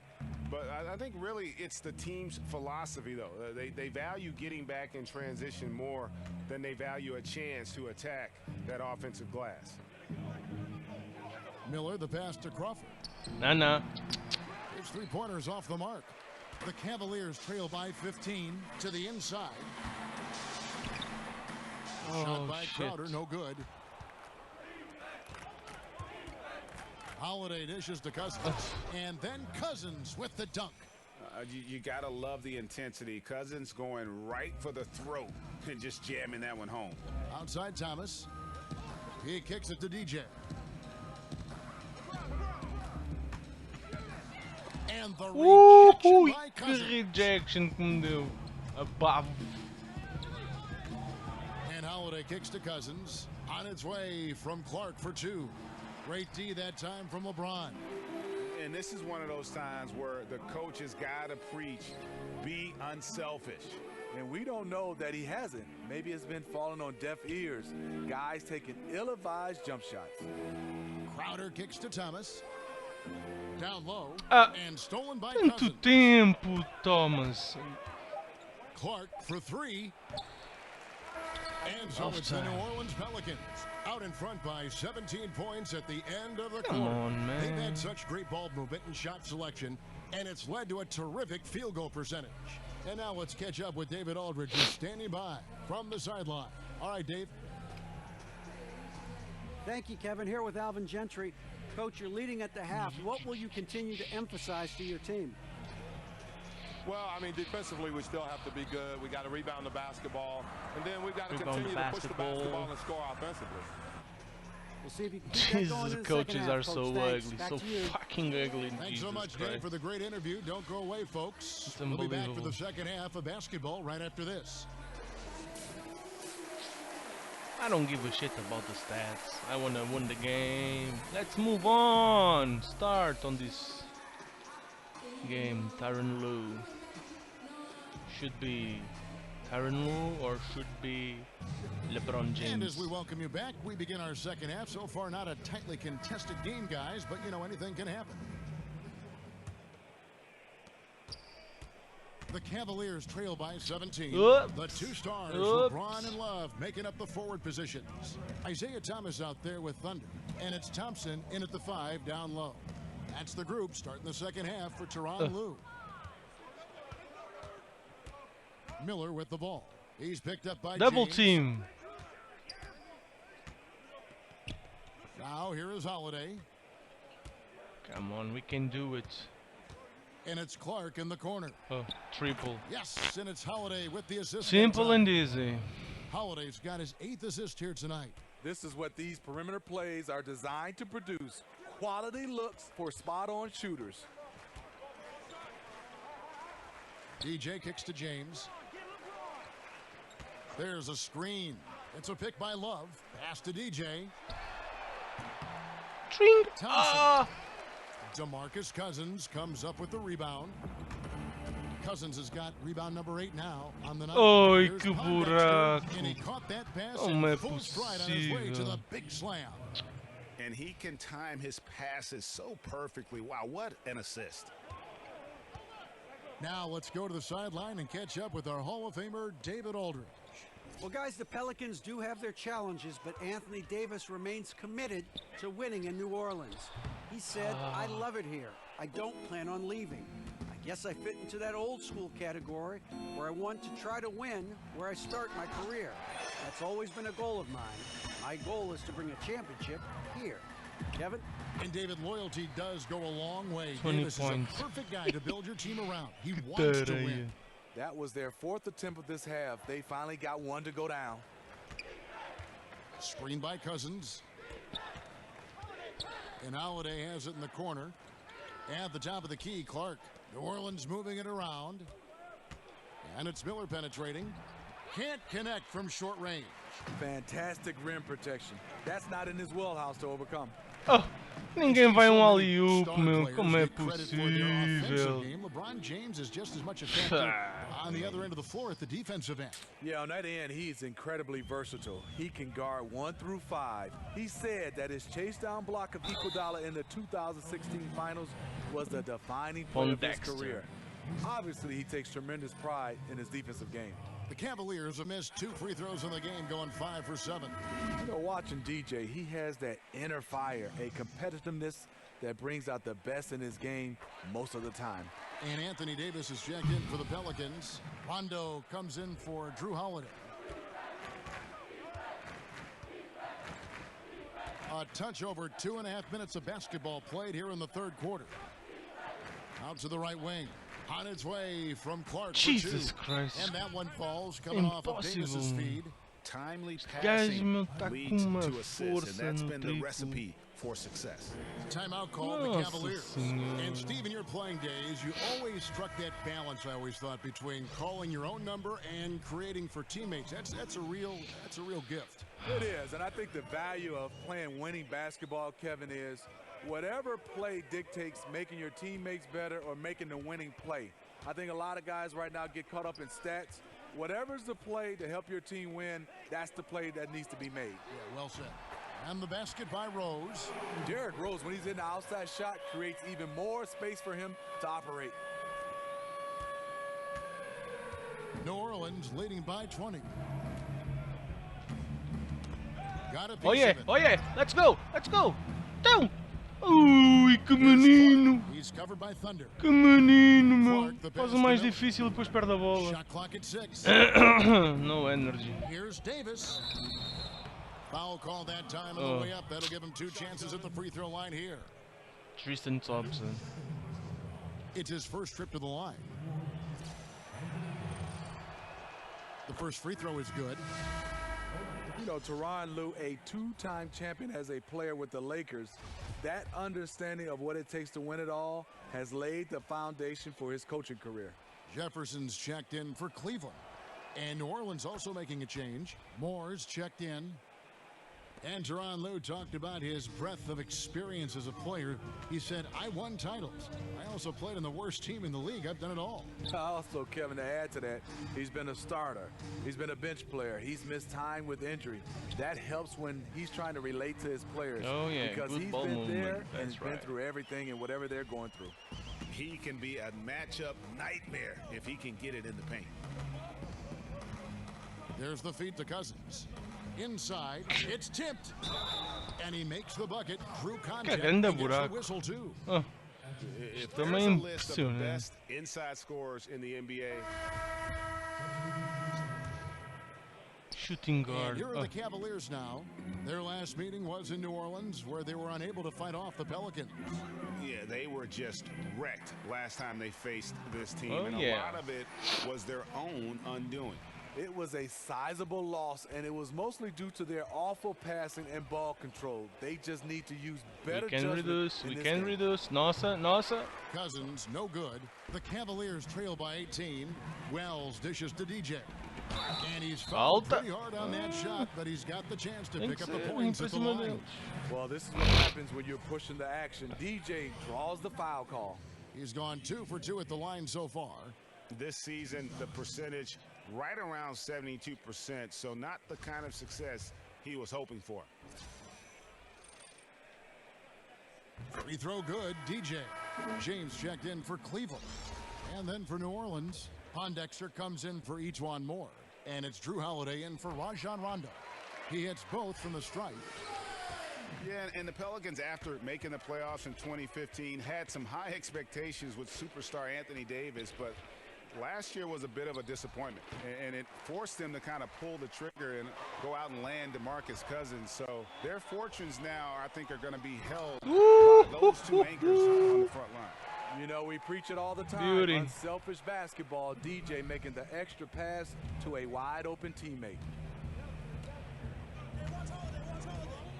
But I think really it's the team's philosophy, though. They value getting back in transition more than they value a chance to attack that offensive glass. Miller, the pass to Crawford. Nah. His three-pointers off the mark. The Cavaliers trail by 15 to the inside. Shot Oh, by shit. Crowder, no good. Holiday dishes to Cousins. And then Cousins with the dunk. You got to love the intensity. Cousins going right for the throat and just jamming that one home. Outside Thomas. He kicks it to DJ. And the rejection by Que Cousins. rejection que me deu. Above. And Holiday kicks to Cousins. On its way from Clark for two. Great D that time from LeBron. And this is one of those times where the coach has got to preach, be unselfish. And we don't know that he hasn't. Maybe it's been falling on deaf ears. Guys taking ill-advised jump shots. Crowder kicks to Thomas. Down low. Ah, and stolen by tanto Cousins. tempo, Thomas. Clark for three. And so it's the New Orleans Pelicans out in front by 17 points at the end of the Come quarter. on, man. They've had such great ball movement and shot selection, and it's led to a terrific field goal percentage. And now let's catch up with David Aldridge, who's standing by from the sideline. All right, Dave. Thank you, Kevin. Here with Alvin Gentry. Coach, you're leading at the half. What will you continue to emphasize to your team? Well, I mean, defensively, we still have to be good. We got to rebound the basketball, and then we've got to Rebound continue the to push the basketball. basketball and score offensively. We'll see if you can keep that going Jesus, in the coaches second are half, so Coach. Thanks. ugly, Back so to you. fucking ugly. Thanks Jesus so much, Christ. Dave, for the great interview. Don't go away, folks. It's We'll be back for unbelievable. the second half of basketball right after this. I don't give a shit about the stats. I want to win the game. Let's move on. Start on this game. Tyronn Lue. Should be Tyronn Lue or should be LeBron James. And as we welcome you back, we begin our second half. So far, not a tightly contested game, guys, but you know, anything can happen. The Cavaliers trail by 17. Oops. The two stars, Oops. LeBron and Love, making up the forward positions. Isaiah Thomas out there with Thunder. And it's Thompson in at the 5 down low. That's the group starting the second half for Tyronn Lue. Miller with the ball. He's picked up by Double James. team. Now here is Holiday. Come on, we can do it. And it's Clark in the corner. Oh, triple. Yes, and it's Holiday with the assist. Simple and easy. Holiday's got his 8th assist here tonight. This is what these perimeter plays are designed to produce. Quality looks for spot-on shooters. DJ kicks to James. There's a screen. It's a pick by Love. Pass to DJ. Tring. Thompson. DeMarcus Cousins comes up with the rebound. Cousins has got rebound number 8 now on the night. Oi, Here's que Pondexter, buraco. and he caught that pass Como in é full stride on his way to possível? the big slam. And he can time his passes so perfectly. Wow, what an assist. Now let's go to the sideline and catch up with our Hall of Famer, David Aldridge. Well, guys, the Pelicans do have their challenges, but Anthony Davis remains committed to winning in New Orleans. He said, I love it here. I don't plan on leaving. I guess I fit into that old school category where I want to try to win where I start my career. That's always been a goal of mine. My goal is to bring a championship here. Kevin? And David, loyalty does go a long way. 20 Davis points. is a perfect guy to build your team around. He wants to win. That was their 4th attempt of this half. They finally got one to go down. Screen by Cousins. And Holiday has it in the corner. At the top of the key, Clark. New Orleans moving it around. And it's Miller penetrating. Can't connect from short range. Fantastic rim protection. That's not in his wheelhouse to overcome. Oh, ninguém vai So um many alley-oop, star meu. players Como é get credit for their offensive possível? game. LeBron James is just as much a factor on the other end of the floor at the defensive end. Yeah, on that end, he's incredibly versatile. He can guard 1 through 5. He said that his chase down block of Iguodala in the 2016 finals was the defining play of his Pondexter. career. Obviously, he takes tremendous pride in his defensive game. The Cavaliers have missed 2 free throws in the game, going 5 for 7. You know, watching DJ, he has that inner fire, a competitiveness that brings out the best in his game most of the time. And Anthony Davis is checked in for the Pelicans. Rondo comes in for Drew Holiday. A touch over 2.5 minutes of basketball played here in the third quarter. Out to the right wing. On its way from Clark Jesus for 2. Christ. And that one falls coming off of Davis's Impossible. feed. Timely gajo passing meu tá leads com uma to assists, and força that's no been the triplo. recipe for success. Timeout call the Nossa Cavaliers. Senhora. And Steve, in your playing days, you always struck that balance, I always thought, between calling your own number and creating for teammates. That's a real gift. It is, and I think the value of playing winning basketball, Kevin, is whatever play dictates making your teammates better or making the winning play. I think a lot of guys right now get caught up in stats. Whatever's the play to help your team win, that's the play that needs to be made. Yeah, well said. And the basket by Rose. Derrick Rose, when he's in the outside shot, creates even more space for him to operate. New Orleans leading by 20. Got a piece Oh yeah, of it. oh yeah, let's go, down. Ui, que menino, He's covered by Thunder. que menino, meu. Clark, the Faz pass o mais to Miller. difícil depois perde a bola. Shot clock at 6. No energy. Here's Davis. Foul call that time on Oh. the way up. That'll give him 2 chances at the free throw line here. Tristan Thompson. It's his first trip to the line. The first free throw is good. You know, Tyronn Lue, a 2-time champion as a player with the Lakers, that understanding of what it takes to win it all has laid the foundation for his coaching career. Jefferson's checked in for Cleveland. And New Orleans also making a change. Moore's checked in. And Tyronn Lue talked about his breadth of experience as a player. He said, I won titles. I also played in the worst team in the league. I've done it all. Also, Kevin, to add to that, he's been a starter. He's been a bench player. He's missed time with injury. That helps when he's trying to relate to his players. Oh, yeah, because good he's ball been movement. there and That's he's been right. through everything and whatever they're going through. He can be a matchup nightmare if he can get it in the paint. There's the feed to Cousins. Inside, it's tipped. And he makes the bucket through contact. grande He gets the buraco. whistle too. Oh, If também there's a list of the impressionante. best inside scorers in the NBA, Shooting And guard. here are Oh. the Cavaliers now. Their last meeting was in New Orleans, where they were unable to fight off the Pelicans. yeah, they were just wrecked last time they faced this team. Oh, and yeah. a lot of it was their own undoing. It was a sizable loss, and it was mostly due to their awful passing and ball control. They just need to use better We can judgment reduce, in we this can game. reduce. Nossa, nossa. Cousins, no good. The Cavaliers trail by 18. Wells dishes to DJ. And he's fouled Falta. pretty hard on that shot, but he's got the chance to pick up the Em points at the cima line. deles. Well, this is what happens when you're pushing the action. DJ draws the foul call. He's gone 2 for 2 at the line so far. This season, the percentage right around 72%, so not the kind of success he was hoping for. Free throw good, DJ. James checked in for Cleveland. And then for New Orleans, Pondexter comes in for Ejuan Moore. And it's Drew Holiday in for Rajon Rondo. He hits both from the stripe. Yeah, and the Pelicans, after making the playoffs in 2015, had some high expectations with superstar Anthony Davis, but last year was a bit of a disappointment, and it forced them to kind of pull the trigger and go out and land DeMarcus Cousins. So their fortunes now, I think, are going to be held by those two anchors on the front line. You know, we preach it all the time. Beauty. Unselfish basketball. DJ making the extra pass to a wide open teammate.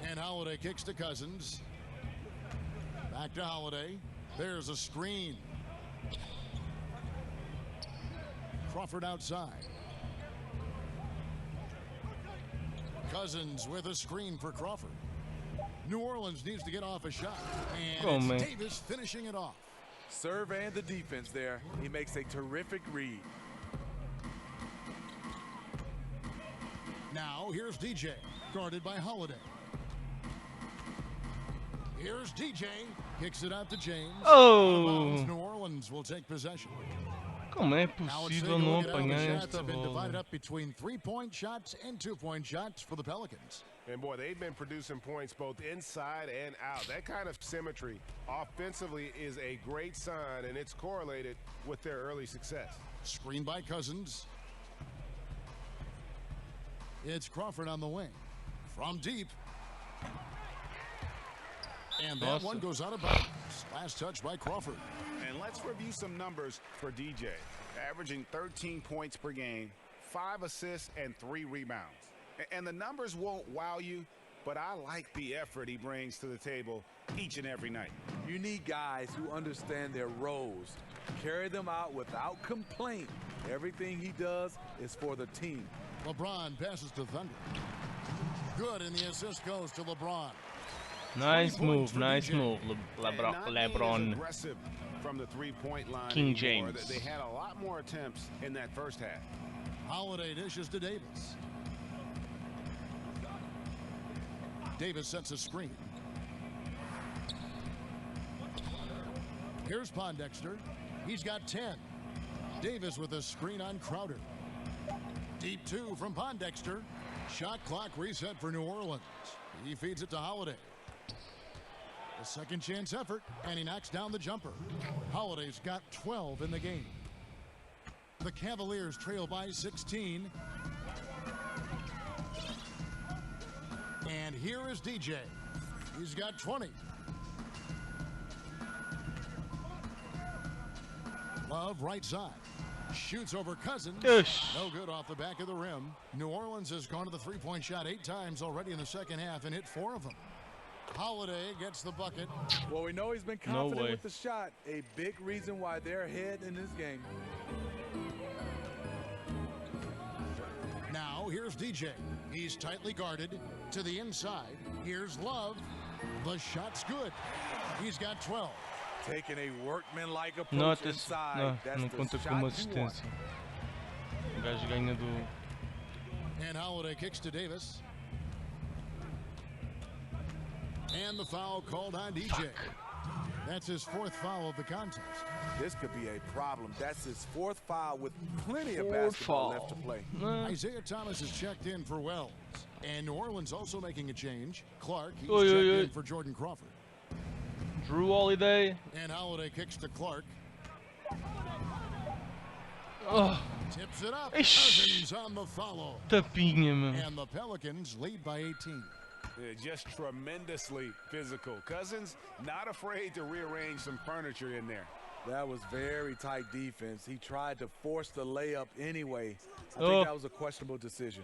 And Holiday kicks to Cousins. Back to Holiday. There's a screen. Crawford outside. Cousins with a screen for Crawford. New Orleans needs to get off a shot. And Oh, it's man. Davis finishing it off. Serve and the defense there. He makes a terrific read. Now here's DJ, guarded by Holiday. Here's DJ, kicks it out to James. Oh. Out of bounds. New Orleans will take possession. Como é Now let's take a possível não look at how the apanhar shots esta have been divided bola? up between 3-point shots and 2-point shots for the Pelicans. And boy, they've been producing points both inside and out. That kind of symmetry offensively is a great sign, and it's correlated with their early success. Screen by Cousins. It's Crawford on the wing. From deep. And that Awesome. one goes out of bounds. Last touch by Crawford. And let's review some numbers for DJ. Averaging 13 points per game, 5 assists, and 3 rebounds. And the numbers won't wow you, but I like the effort he brings to the table each and every night. You need guys who understand their roles, carry them out without complaint. Everything he does is for the team. LeBron passes to Thunder. Good, and the assist goes to LeBron. Nice move, nice move, LeBron. Aggressive from the three-point line King anymore. James. They had a lot more attempts in that first half. Holiday dishes to Davis. Davis sets a screen. Here's Pondexter. He's got 10. Davis with a screen on Crowder. Deep 2 from Pondexter. Shot clock reset for New Orleans. He feeds it to Holiday. A second chance effort, and he knocks down the jumper. Holiday's got 12 in the game. The Cavaliers trail by 16. And here is DJ. He's got 20. Love right side. Shoots over Cousins. Yes. No good off the back of the rim. New Orleans has gone to the three-point shot 8 times already in the second half and hit 4 of them. Holiday gets the bucket. Well, we know he's been confident with the shot. A big reason why they're ahead in this game. Now here's DJ. He's tightly guarded to the inside. Here's Love. The shot's good. He's got 12. Taking a workman-like Não, approach inside. That's não the conta shot com uma you want. assistência. O gajo ganha do... And Holiday kicks to Davis. And the foul called on DJ. That's his 4th foul of the contest. This could be a problem. That's his 4th foul with plenty of basketball left to play. Isaiah Thomas is checked in for Wells. And New Orleans also making a change. Clark, he's Oi, checked oi, oi. in for Jordan Crawford. Drew Holiday. And Holiday kicks to Clark. Oh. Tips it up. Ixi. Cousins on the follow. Tapinha, meu. And the Pelicans lead by 18. Just tremendously physical. Cousins not afraid to rearrange some furniture in there. That was very tight defense. He tried to force the layup anyway. I Oh. think that was a questionable decision.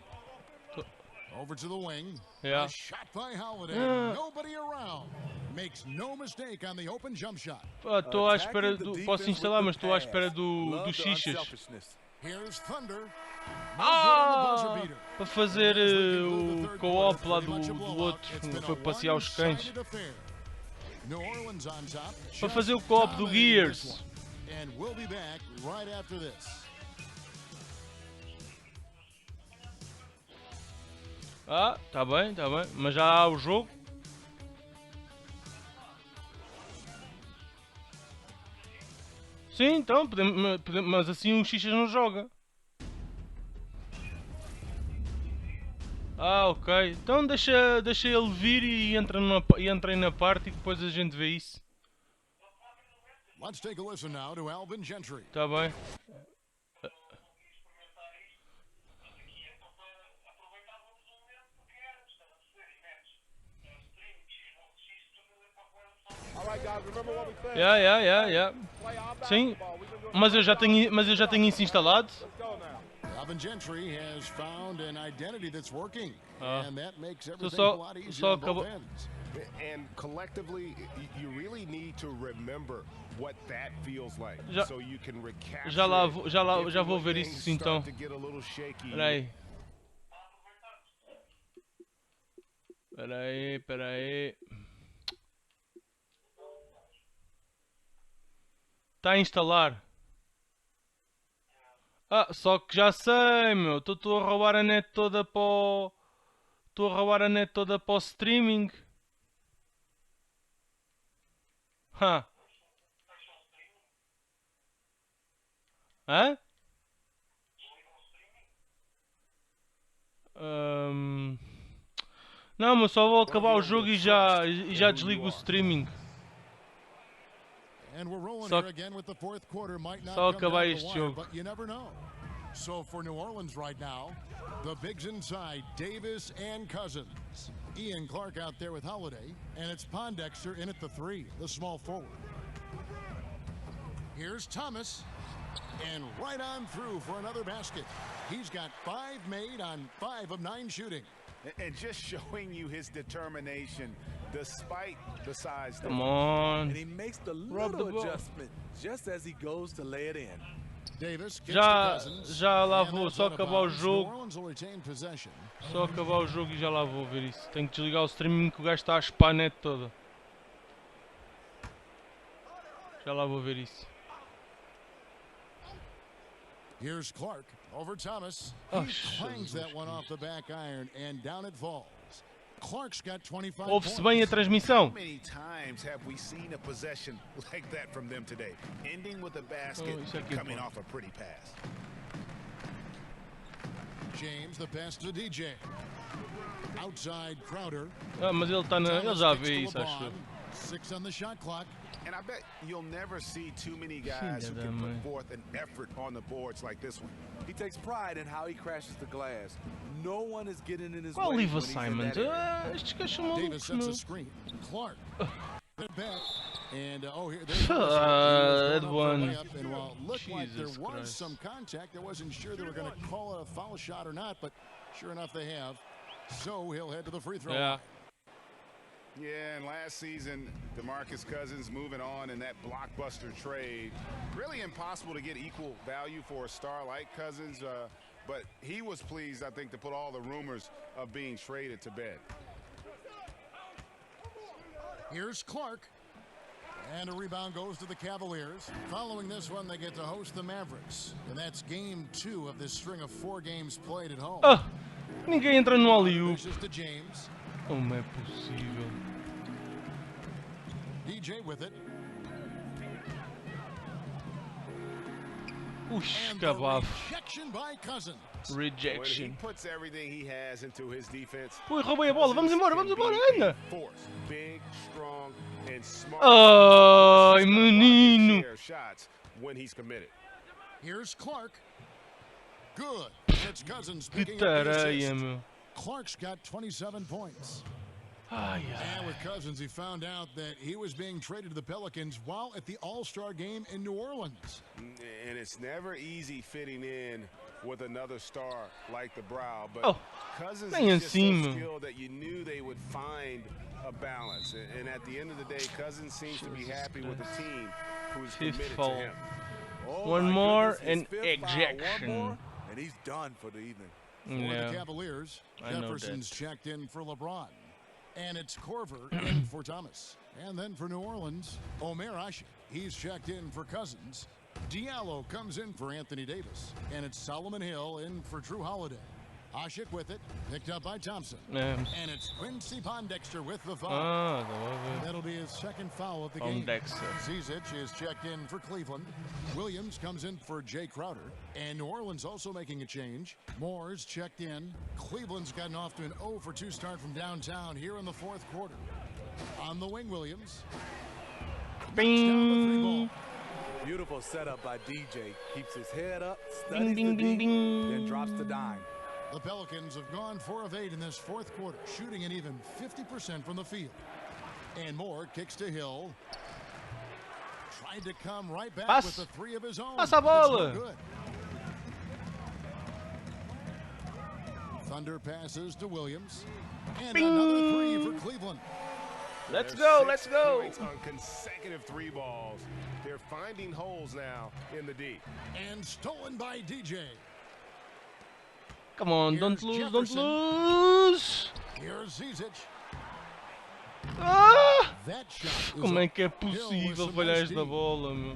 Over to the wing. Yeah. A shot by Holiday. Yeah. Nobody around. Makes no mistake on the open jump shot. Estou à espera do... Posso instalar, mas estou à espera do Xixas. Here's Thunder. Ah! Para fazer o co-op lá do outro. Foi passear os cães. New Orleans on top. Para fazer o co-op do Gears. And we'll be back right after this. Ah, tá bem, tá bem. Mas já há o jogo. Sim, então, mas assim o Xixas não joga. Ah, ok. Então deixa ele vir e entrem na parte e depois a gente vê isso. Let's take a listen now to Alvin Gentry. Tá bem. Yeah. Sim, mas eu já tenho isso instalado. Alvin Gentry has found an identity that's working, and that makes everything só- a lot easier só on both acabou- ends. And collectively, you really need to remember what that feels like, Já- so you can recapture já vou ver isso então. Espera aí. Está a instalar. Ah, só que já sei, meu. Estou a roubar a net toda para o... Estou a roubar a net toda para o streaming. Hã? Hã? Não, mas só vou acabar o jogo e já desligo o streaming. And we're rolling Só- here again with the fourth quarter. Might not só come acabar down the este wire, jogo. but you never know. So for New Orleans right now, the bigs inside, Davis and Cousins. Ian Clark out there with Holiday, and it's Pondexter in at the 3, the small forward. Here's Thomas. And right on through for another basket. He's got 5 made on 5 of 9 shooting. And just showing you his determination despite the size. Come on. And he makes the Rub the little ball. adjustment just as he goes to lay it in. Davis gets to Já, Cousins. já lá And vou, that's só out of acabar o bounds. New jogo. Orleans will retain possession. Só acabar o jogo e já lá vou ver isso. Tenho que desligar o streaming que o gajo está a chupar a net toda. Já lá vou ver isso. Here's Clark over Thomas. Oh, He clangs that one off the back iron and down it falls. Clark's got 25 Ouve-se points. bem a transmissão. How many times have we seen a possession like that from them today? Ending with a basket, isso aqui é coming bom. off a pretty pass. James, the pass to DJ. Outside Crowder. Ah, mas ele está na. Ele já vê isso, acho eu. 6 on the shot clock. And I bet you'll never see too many guys who Filha da can mãe. put forth an effort on the boards like this one. He takes pride in how he crashes the glass. No one is getting in his Qual way livre when he's in assignment? that area. Estes gajos são Davis malucos, sets a meu. screen. Clark. Back. And here That one. And while it looked like there Jesus was Christ. some contact, I wasn't sure they were going to call it a foul shot or not, but sure enough they have. So he'll head to the free throw Yeah. line. Yeah, and last season, DeMarcus Cousins moving on in that blockbuster trade. Really impossible to get equal value for a star like Cousins, but he was pleased, I think, to put all the rumors of being traded to bed. Here's Clark. And a rebound goes to the Cavaliers. Following this one, they get to host the Mavericks. And that's game 2 of this string of 4 games played at home. Ah, ninguém entra no alley-oop. This is to James. Como é possível? DJ with it. Ux, And que the abafo. rejection by Cousins. When he Rejection. puts everything he has into his defense. Ui, roubei a bola. Vamos embora, vamos embora, anda. Force, big, strong, and smart. Ai, menino. Share shots when he's committed. Here's Clark. Good. It's Cousins Que picking up the tareia, assist. meu. Clark's got 27 points. Ai, ai. And with Cousins, he found out that he was being traded to the Pelicans while at the All-Star game in New Orleans. And it's never easy fitting in with another star like the Brow, but Oh, Cousins nem is just so assim, skilled that you knew they would find a balance. And at the end of the day, Cousins seems to be happy with the team who's Fifth committed foul. to him. Oh One my more goodness, his and fifth foul. One ejection. more, and he's done for the evening. For Yeah. the Cavaliers, I know Jefferson's that. checked in for LeBron. And it's Corver in for Thomas. And then for New Orleans, Omer Ashe. He's checked in for Cousins. Diallo comes in for Anthony Davis. And it's Solomon Hill in for Drew Holiday. Ashe with it, picked up by Thompson. É. And it's Quincy Pondexter with the foul. Ah, dá pra ver. That'll be his second foul of the game. Pondexter. Zizic is checked in for Cleveland. Williams comes in for Jay Crowder. And New Orleans also making a change. Moore's checked in. Cleveland's gotten off to an 0 for 2 start from downtown here in the 4th quarter. On the wing, Williams. Bing. Beautiful setup by DJ. Keeps his head up, Bing, studies bing, the bing, deep, bing. then drops the dime. The Pelicans have gone 4 of 8 in this 4th quarter, shooting an even 50% from the field. And Moore kicks to Hill. Tried to come right back Pass. with the 3 of his own. Passa a It's no bola. good. Thunder passes to Williams. And Bing. another 3 for Cleveland. Let's There's go, 6 let's go. points on consecutive 3 balls. They're finding holes now in the D. And stolen by DJ. Come on, don't Here's lose, don't Jefferson. lose. Here's Zizic. Ah! That shot is Como é up. que é Hill with possível some falhar nice esta D. bola, meu?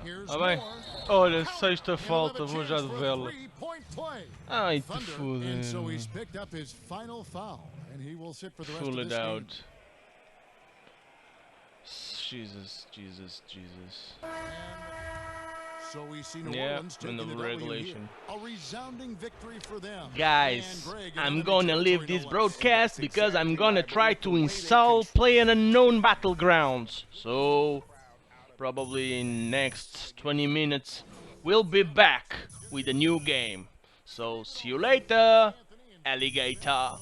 Here's Ah, bem. Moore. Olha, Count. sexta And falta, he'll have a vou já chance de for a vela. 3-point play. Ai, te Thunder, foder. and so he's picked up his final foul, and he will sit for the rest Pull of it this game. out. Jesus, Jesus, Jesus. So we see New Yeah, Orleans in taking the the W regulation. here. A resounding victory for them. Guys, And Greg, I'm enemy gonna leave territory, this no less. broadcast because I'm gonna try to install PlayerUnknown Battlegrounds. So, probably in next 20 minutes, we'll be back with a new game. So, see you later, alligator.